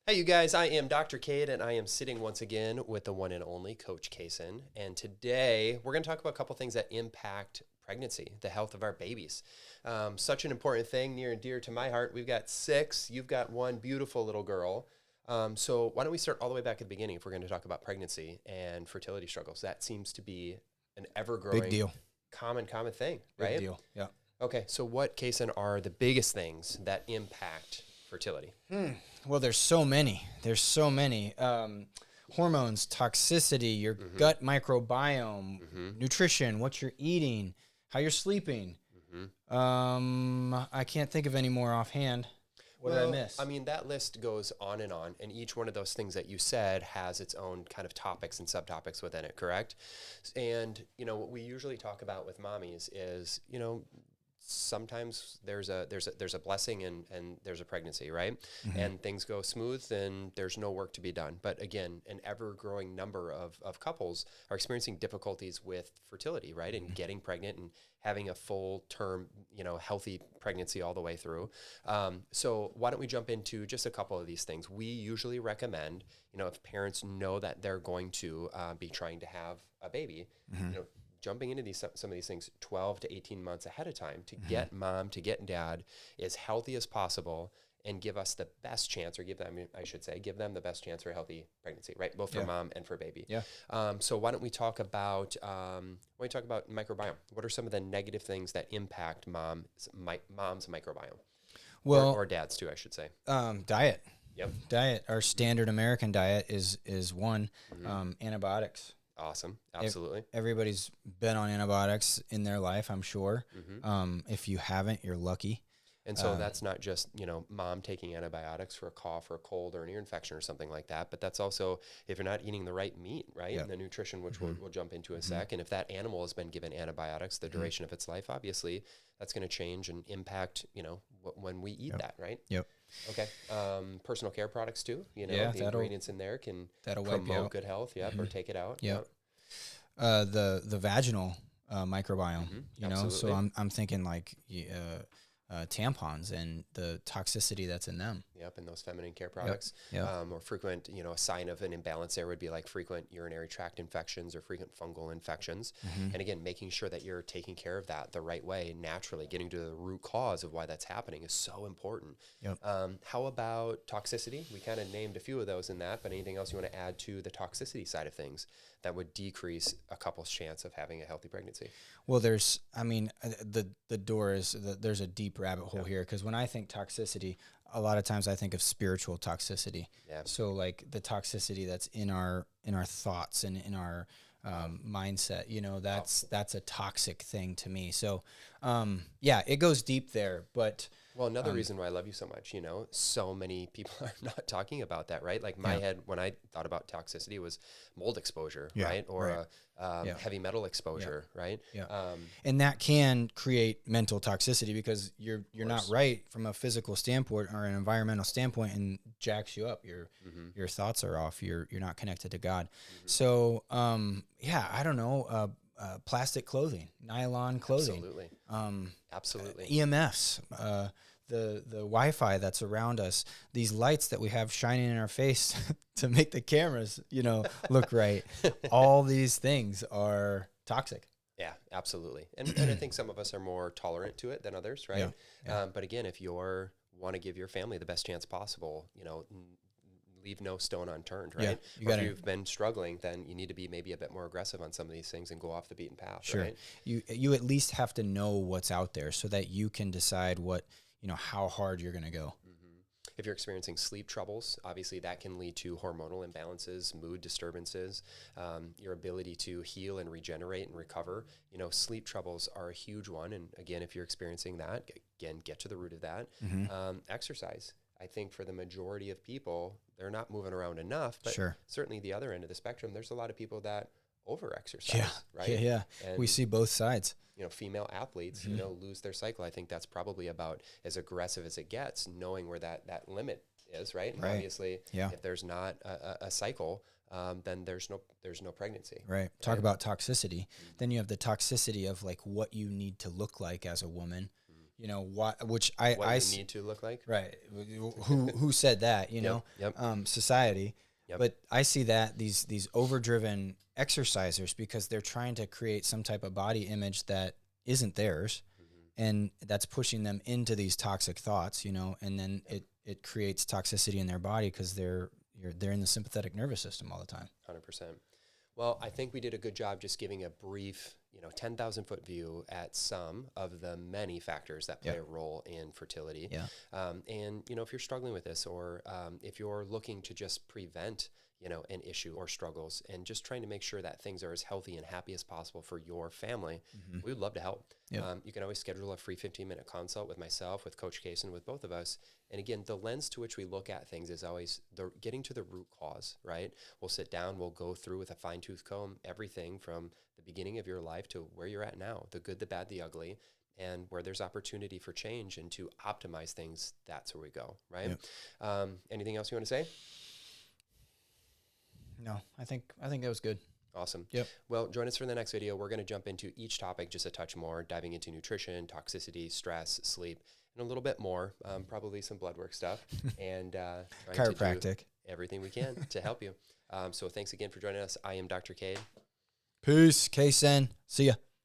Hey, you guys, I am Dr. Cade, and I am sitting once again with the one and only Coach Kaysen. And today, we're going to talk about a couple things that impact pregnancy, the health of our babies. Such an important thing, near and dear to my heart. We've got 6. You've got 1 beautiful little girl. So why don't we start all the way back at the beginning if we're going to talk about pregnancy and fertility struggles? That seems to be an ever-growing, big deal, common thing, right? Big deal, yeah. Okay, so what, Kaysen, are the biggest things that impact fertility? Well, there's so many. Hormones, toxicity, your gut microbiome, nutrition, what you're eating, how you're sleeping. I can't think of any more offhand. What did I miss? I mean, that list goes on, and each one of those things that you said has its own kind of topics and subtopics within it, correct? And, what we usually talk about with mommies is, sometimes there's a blessing and there's a pregnancy, right? And things go smooth and there's no work to be done. But again, an ever-growing number of couples are experiencing difficulties with fertility, right? And getting pregnant and having a full-term, healthy pregnancy all the way through. So why don't we jump into just a couple of these things? We usually recommend, if parents know that they're going to be trying to have a baby, jumping into some of these things 12 to 18 months ahead of time to get mom, to get dad as healthy as possible and give us the best chance, or give them the best chance for a healthy pregnancy, right? Both for mom and for baby. Yeah. So why don't we talk about microbiome? What are some of the negative things that impact mom's microbiome? Well, or dad's too, I should say. Diet. Yep. Diet. Our standard American diet is one. Antibiotics. Awesome. Absolutely. Everybody's been on antibiotics in their life, I'm sure. If you haven't, you're lucky. And so that's not just, mom taking antibiotics for a cough or a cold or an ear infection or something like that, but that's also if you're not eating the right meat, right? Yep. And the nutrition, which we'll jump into in a sec. And if that animal has been given antibiotics, the duration of its life, obviously, that's going to change and impact, when we eat that, right? Yep. Okay. Personal care products too, the ingredients in there can promote good health, or take it out. Yep. The vaginal microbiome, so I'm thinking like tampons and the toxicity that's in them. Yep, and those feminine care products. Or frequent, a sign of an imbalance there would be like frequent urinary tract infections or frequent fungal infections. And again, making sure that you're taking care of that the right way, naturally, getting to the root cause of why that's happening is so important. Yep. How about toxicity? We kind of named a few of those in that, but anything else you want to add to the toxicity side of things that would decrease a couple's chance of having a healthy pregnancy? Well, there's a deep rabbit hole here, because when I think toxicity, a lot of times I think of spiritual toxicity. Yeah. So like the toxicity that's in our thoughts and in our mindset, that's a toxic thing to me. So it goes deep there, but well, another reason why I love you so much, so many people are not talking about that, right? Like my head, when I thought about toxicity, was mold exposure, right? Or heavy metal exposure, right? Yeah. And that can create mental toxicity because you're not right from a physical standpoint or an environmental standpoint, and jacks you up. Your thoughts are off. You're not connected to God. So I don't know. Plastic clothing, nylon clothing. Absolutely. EMFs, the Wi-Fi that's around us, these lights that we have shining in our face to make the cameras, look right. All these things are toxic. Yeah, absolutely. And I think some of us are more tolerant to it than others, right? Yeah. But again, if you want to give your family the best chance possible, leave no stone unturned, right? Yeah, if you've been struggling, then you need to be maybe a bit more aggressive on some of these things and go off the beaten path, sure. Right? You at least have to know what's out there so that you can decide how hard you're going to go. If you're experiencing sleep troubles, obviously that can lead to hormonal imbalances, mood disturbances, your ability to heal and regenerate and recover. Sleep troubles are a huge one. And again, if you're experiencing that, again, get to the root of that. Exercise. I think for the majority of people, they're not moving around enough, but certainly the other end of the spectrum, there's a lot of people that over-exercise, right? Yeah. And we see both sides. Female athletes, lose their cycle. I think that's probably about as aggressive as it gets, knowing where that limit is, right? And obviously, if there's not a cycle, then there's no pregnancy. Right. Talk about toxicity. Then you have the toxicity of like what you need to look like as a woman. you know, which what I you need to look like. right. Who said that, you know, society. Yep. But I see that these overdriven exercisers, because they're trying to create some type of body image that isn't theirs. And that's pushing them into these toxic thoughts, you know, and then it creates toxicity in their body because they're in the sympathetic nervous system all the time. 100%. Well, I think we did a good job just giving a brief, 10,000-foot view at some of the many factors that play a role in fertility. Yeah. And, if you're struggling with this, or if you're looking to just prevent, an issue or struggles, and just trying to make sure that things are as healthy and happy as possible for your family, we would love to help. Yep. You can always schedule a free 15-minute consult with myself, with Coach Kaysen, with both of us. And again, the lens to which we look at things is always getting to the root cause, right? We'll sit down, we'll go through with a fine-tooth comb everything from the beginning of your life to where you're at now, the good, the bad, the ugly, and where there's opportunity for change and to optimize things, that's where we go, right? Yep. Anything else you want to say? No, I think that was good. Awesome. Yep. Well, join us for the next video. We're going to jump into each topic just a touch more, diving into nutrition, toxicity, stress, sleep, and a little bit more, probably some blood work stuff, and chiropractic. To do everything we can to help you. So thanks again for joining us. I am Dr. Cade. Peace. Kaysen. See ya.